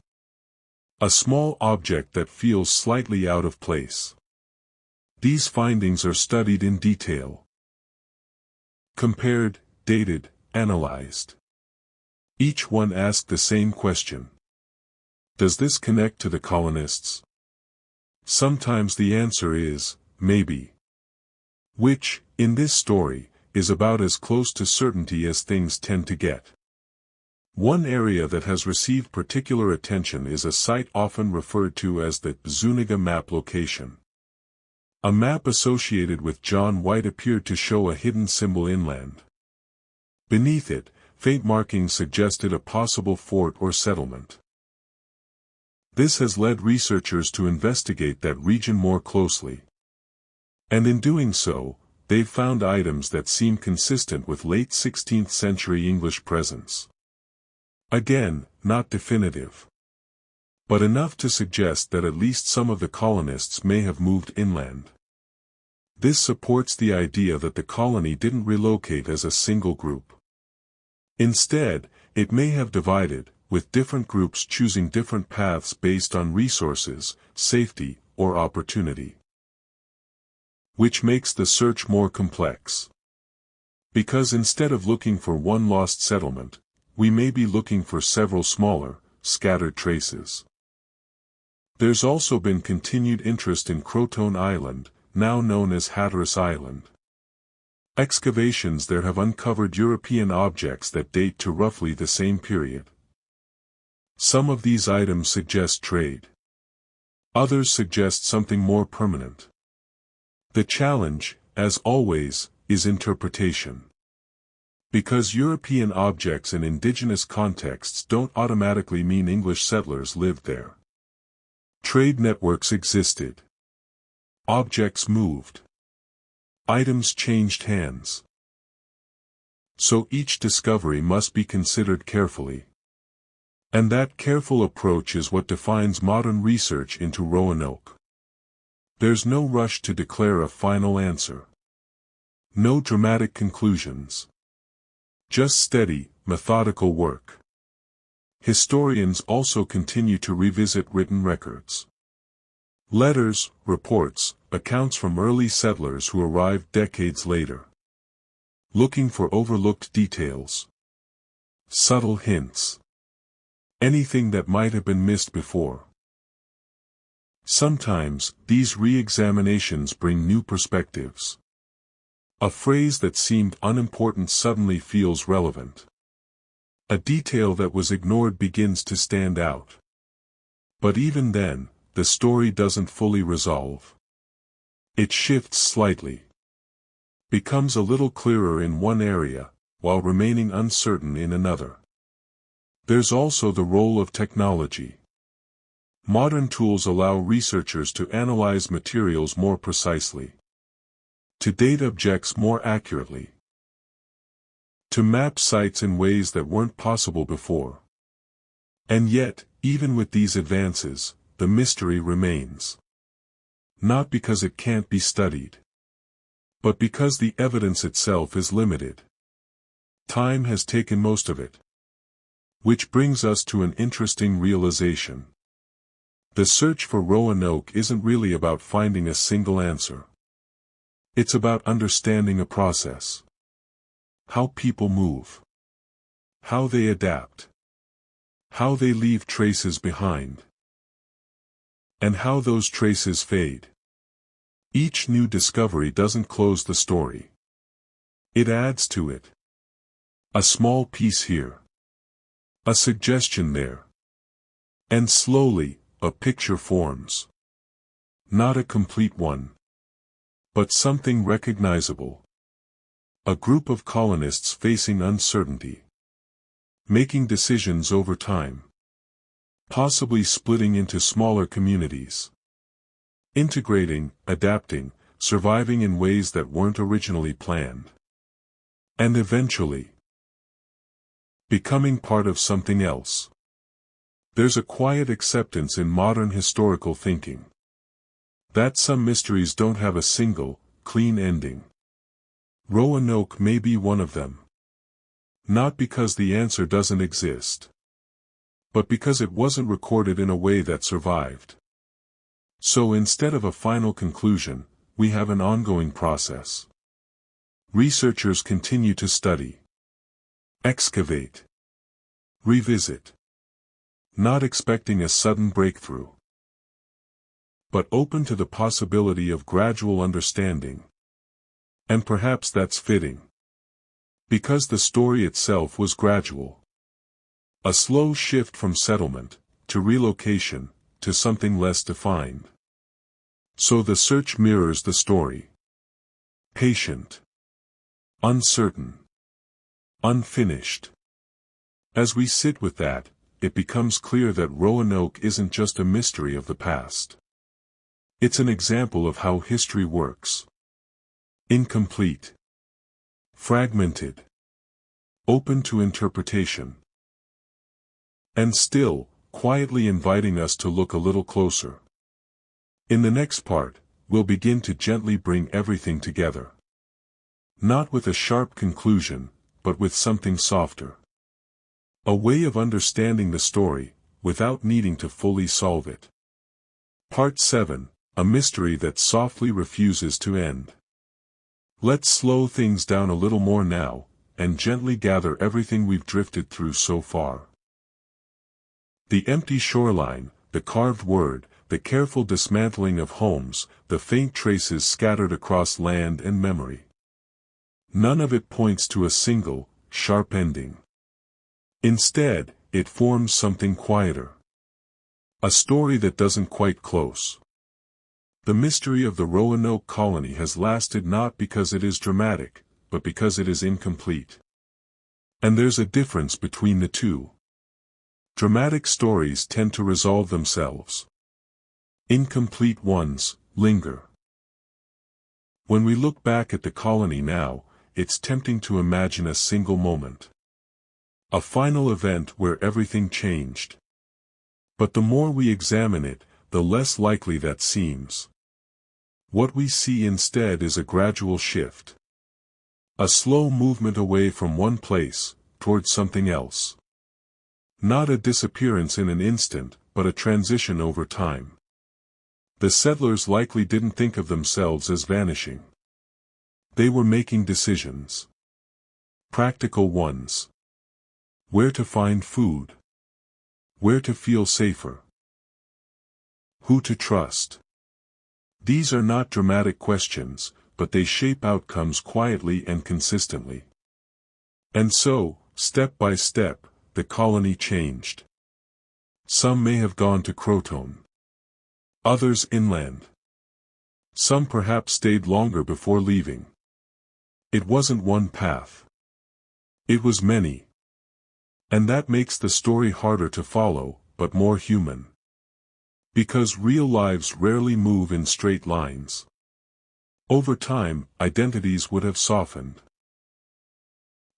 S1: A small object that feels slightly out of place. These findings are studied in detail. Compared, dated, analyzed. Each one asked the same question. Does this connect to the colonists? Sometimes the answer is, maybe. Which, in this story, is about as close to certainty as things tend to get. One area that has received particular attention is a site often referred to as the Zuniga map location. A map associated with John White appeared to show a hidden symbol inland. Beneath it, faint markings suggested a possible fort or settlement. This has led researchers to investigate that region more closely. And in doing so, they've found items that seem consistent with late 16th century English presence. Again, not definitive. But enough to suggest that at least some of the colonists may have moved inland. This supports the idea that the colony didn't relocate as a single group. Instead, it may have divided, with different groups choosing different paths based on resources, safety, or opportunity. Which makes the search more complex. Because instead of looking for one lost settlement, we may be looking for several smaller, scattered traces. There's also been continued interest in Croton Island, now known as Hatteras Island. Excavations there have uncovered European objects that date to roughly the same period. Some of these items suggest trade. Others suggest something more permanent. The challenge, as always, is interpretation. Because European objects in indigenous contexts don't automatically mean English settlers lived there. Trade networks existed. Objects moved. Items changed hands. So each discovery must be considered carefully. And that careful approach is what defines modern research into Roanoke. There's no rush to declare a final answer. No dramatic conclusions. Just steady, methodical work. Historians also continue to revisit written records. Letters, reports, accounts from early settlers who arrived decades later. Looking for overlooked details. Subtle hints. Anything that might have been missed before. Sometimes, these re-examinations bring new perspectives. A phrase that seemed unimportant suddenly feels relevant. A detail that was ignored begins to stand out. But even then, the story doesn't fully resolve. It shifts slightly. Becomes a little clearer in one area, while remaining uncertain in another. There's also the role of technology. Modern tools allow researchers to analyze materials more precisely. To date objects more accurately. To map sites in ways that weren't possible before. And yet, even with these advances, the mystery remains. Not because it can't be studied, but because the evidence itself is limited. Time has taken most of it. Which brings us to an interesting realization. The search for Roanoke isn't really about finding a single answer. It's about understanding a process. How people move. How they adapt. How they leave traces behind. And how those traces fade. Each new discovery doesn't close the story. It adds to it. A small piece here. A suggestion there. And slowly, a picture forms. Not a complete one. But something recognizable. A group of colonists facing uncertainty. Making decisions over time. Possibly splitting into smaller communities. Integrating, adapting, surviving in ways that weren't originally planned. And eventually, becoming part of something else. There's a quiet acceptance in modern historical thinking. That some mysteries don't have a single, clean ending. Roanoke may be one of them. Not because the answer doesn't exist, but because it wasn't recorded in a way that survived. So instead of a final conclusion, we have an ongoing process. Researchers continue to study, excavate, revisit. Not expecting a sudden breakthrough, but open to the possibility of gradual understanding. And perhaps that's fitting. Because the story itself was gradual. A slow shift from settlement, to relocation, to something less defined. So the search mirrors the story. Patient. Uncertain. Unfinished. As we sit with that, it becomes clear that Roanoke isn't just a mystery of the past. It's an example of how history works. Incomplete. Fragmented. Open to interpretation. And still, quietly inviting us to look a little closer. In the next part, we'll begin to gently bring everything together. Not with a sharp conclusion, but with something softer. A way of understanding the story, without needing to fully solve it. Part 7, a mystery that softly refuses to end. Let's slow things down a little more now, and gently gather everything we've drifted through so far. The empty shoreline, the carved word, the careful dismantling of homes, the faint traces scattered across land and memory. None of it points to a single, sharp ending. Instead, it forms something quieter. A story that doesn't quite close. The mystery of the Roanoke colony has lasted not because it is dramatic, but because it is incomplete. And there's a difference between the two. Dramatic stories tend to resolve themselves. Incomplete ones linger. When we look back at the colony now, it's tempting to imagine a single moment. A final event where everything changed. But the more we examine it, the less likely that seems. What we see instead is a gradual shift. A slow movement away from one place, towards something else. Not a disappearance in an instant, but a transition over time. The settlers likely didn't think of themselves as vanishing. They were making decisions. Practical ones. Where to find food. Where to feel safer. Who to trust. These are not dramatic questions, but they shape outcomes quietly and consistently. And so, step by step, the colony changed. Some may have gone to Croton. Others inland. Some perhaps stayed longer before leaving. It wasn't one path. It was many. And that makes the story harder to follow, but more human. Because real lives rarely move in straight lines. Over time, identities would have softened.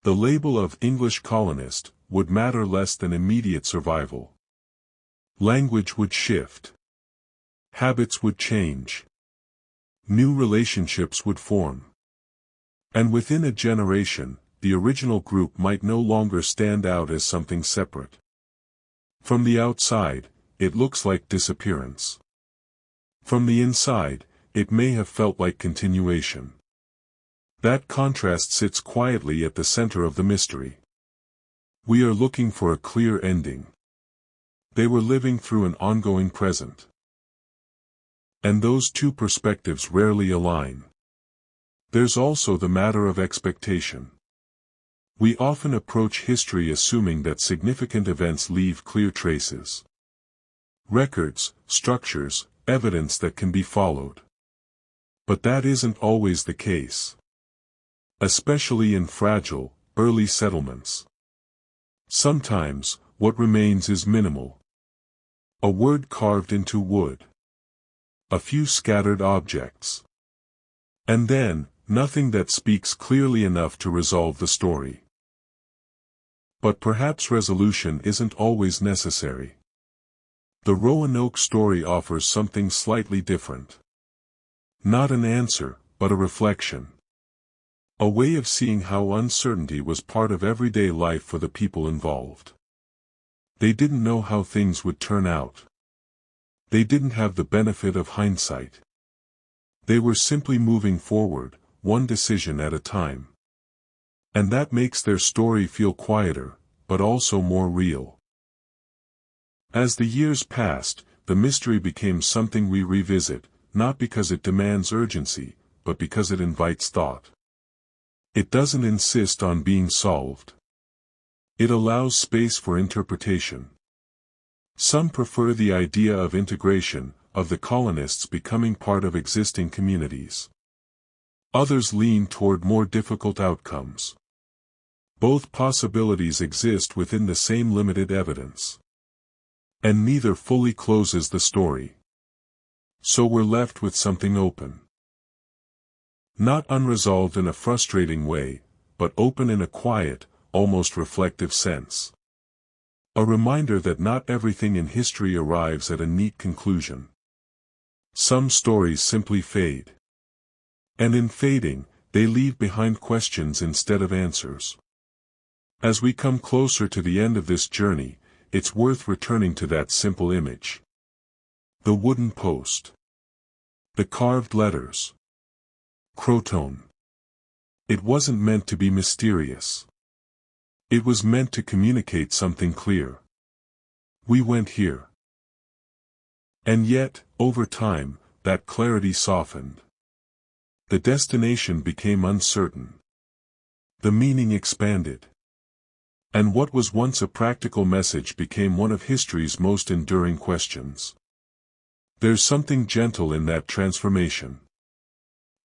S1: The label of English colonist would matter less than immediate survival. Language would shift. Habits would change. New relationships would form. And within a generation, the original group might no longer stand out as something separate. From the outside, it looks like disappearance. From the inside, it may have felt like continuation. That contrast sits quietly at the center of the mystery. We are looking for a clear ending. They were living through an ongoing present. And those two perspectives rarely align. There's also the matter of expectation. We often approach history assuming that significant events leave clear traces. Records, structures, evidence that can be followed. But that isn't always the case. Especially in fragile, early settlements. Sometimes, what remains is minimal. A word carved into wood. A few scattered objects. And then, nothing that speaks clearly enough to resolve the story. But perhaps resolution isn't always necessary. The Roanoke story offers something slightly different. Not an answer, but a reflection. A way of seeing how uncertainty was part of everyday life for the people involved. They didn't know how things would turn out. They didn't have the benefit of hindsight. They were simply moving forward, one decision at a time. And that makes their story feel quieter, but also more real. As the years passed, the mystery became something we revisit, not because it demands urgency, but because it invites thought. It doesn't insist on being solved. It allows space for interpretation. Some prefer the idea of integration, of the colonists becoming part of existing communities. Others lean toward more difficult outcomes. Both possibilities exist within the same limited evidence. And neither fully closes the story. So we're left with something open. Not unresolved in a frustrating way, but open in a quiet, almost reflective sense. A reminder that not everything in history arrives at a neat conclusion. Some stories simply fade. And in fading, they leave behind questions instead of answers. As we come closer to the end of this journey, it's worth returning to that simple image. The wooden post. The carved letters. Croton. It wasn't meant to be mysterious. It was meant to communicate something clear. We went here. And yet, over time, that clarity softened. The destination became uncertain. The meaning expanded. And what was once a practical message became one of history's most enduring questions. There's something gentle in that transformation.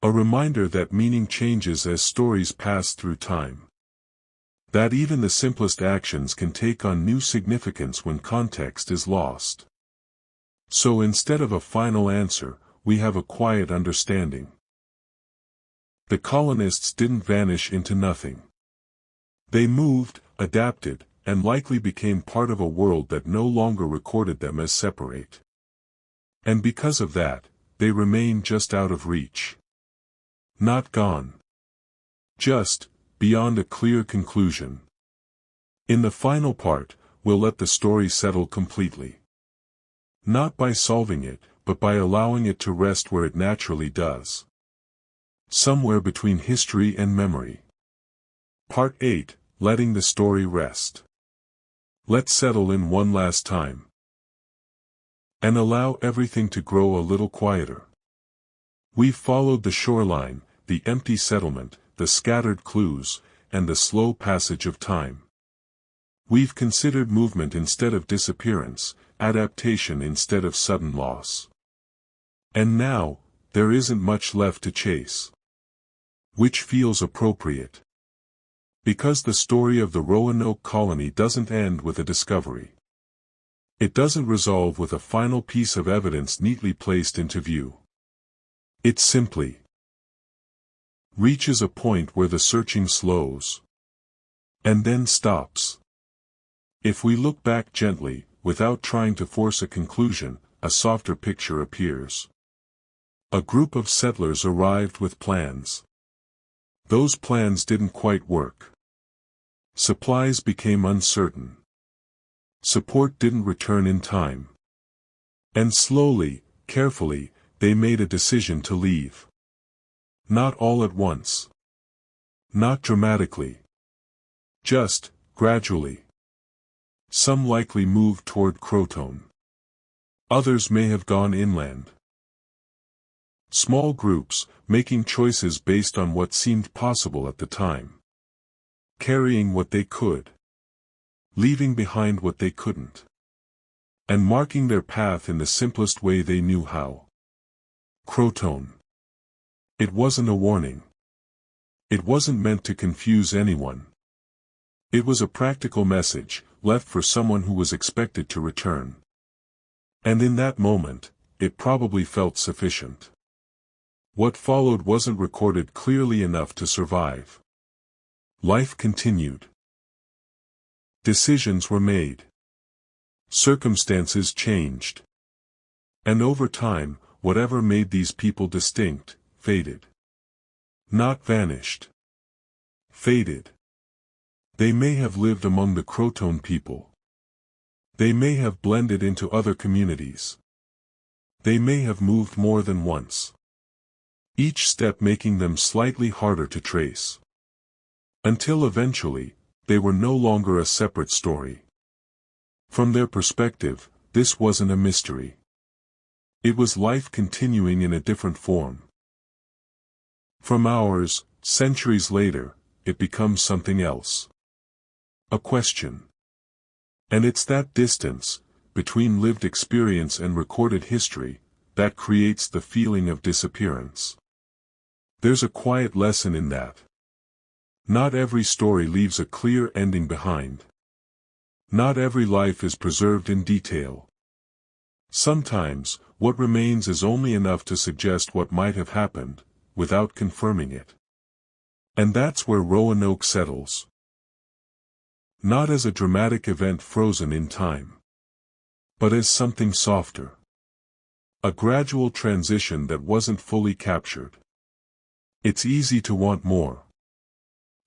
S1: A reminder that meaning changes as stories pass through time. That even the simplest actions can take on new significance when context is lost. So instead of a final answer, we have a quiet understanding. The colonists didn't vanish into nothing. They moved, adapted, and likely became part of a world that no longer recorded them as separate. And because of that, they remain just out of reach. Not gone. Just beyond a clear conclusion. In the final part, we'll let the story settle completely. Not by solving it, but by allowing it to rest where it naturally does. Somewhere between history and memory. Part 8, Letting the Story Rest. Let's settle in one last time. And allow everything to grow a little quieter. We've followed the shoreline, the empty settlement, the scattered clues, and the slow passage of time. We've considered movement instead of disappearance, adaptation instead of sudden loss. And now, there isn't much left to chase. Which feels appropriate. Because the story of the Roanoke colony doesn't end with a discovery. It doesn't resolve with a final piece of evidence neatly placed into view. It simply reaches a point where the searching slows. And then stops. If we look back gently, without trying to force a conclusion, a softer picture appears. A group of settlers arrived with plans. Those plans didn't quite work. Supplies became uncertain. Support didn't return in time. And slowly, carefully, they made a decision to leave. Not all at once. Not dramatically. Just, gradually. Some likely moved toward Croton. Others may have gone inland. Small groups, making choices based on what seemed possible at the time. Carrying what they could. Leaving behind what they couldn't. And marking their path in the simplest way they knew how. Croton. It wasn't a warning. It wasn't meant to confuse anyone. It was a practical message, left for someone who was expected to return. And in that moment, it probably felt sufficient. What followed wasn't recorded clearly enough to survive. Life continued. Decisions were made. Circumstances changed. And over time, whatever made these people distinct, faded. Not vanished. Faded. They may have lived among the Croton people. They may have blended into other communities. They may have moved more than once. Each step making them slightly harder to trace. Until eventually, they were no longer a separate story. From their perspective, this wasn't a mystery. It was life continuing in a different form. From ours, centuries later, it becomes something else. A question. And it's that distance, between lived experience and recorded history, that creates the feeling of disappearance. There's a quiet lesson in that. Not every story leaves a clear ending behind. Not every life is preserved in detail. Sometimes, what remains is only enough to suggest what might have happened, without confirming it. And that's where Roanoke settles. Not as a dramatic event frozen in time. But as something softer. A gradual transition that wasn't fully captured. It's easy to want more.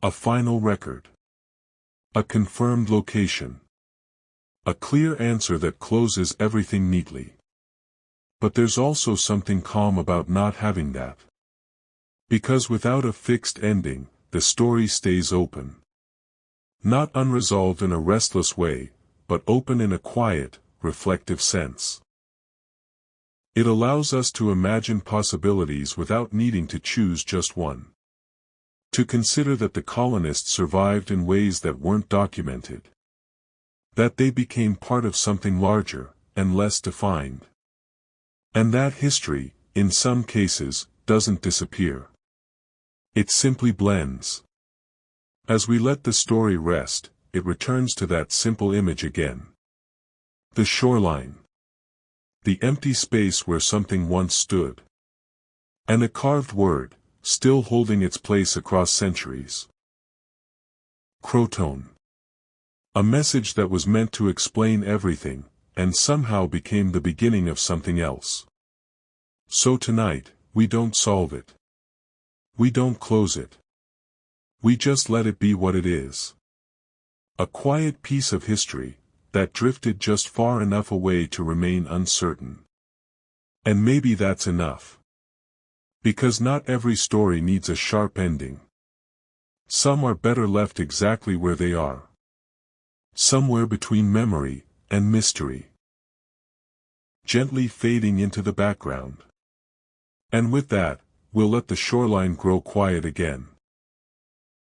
S1: A final record. A confirmed location. A clear answer that closes everything neatly. But there's also something calm about not having that. Because without a fixed ending, the story stays open. Not unresolved in a restless way, but open in a quiet, reflective sense. It allows us to imagine possibilities without needing to choose just one. To consider that the colonists survived in ways that weren't documented. That they became part of something larger, and less defined. And that history, in some cases, doesn't disappear. It simply blends. As we let the story rest, it returns to that simple image again. The shoreline. The empty space where something once stood. And a carved word, still holding its place across centuries. Croton. A message that was meant to explain everything, and somehow became the beginning of something else. So tonight, we don't solve it. We don't close it. We just let it be what it is. A quiet piece of history, that drifted just far enough away to remain uncertain. And maybe that's enough. Because not every story needs a sharp ending. Some are better left exactly where they are. Somewhere between memory and mystery. Gently fading into the background. And with that, we'll let the shoreline grow quiet again.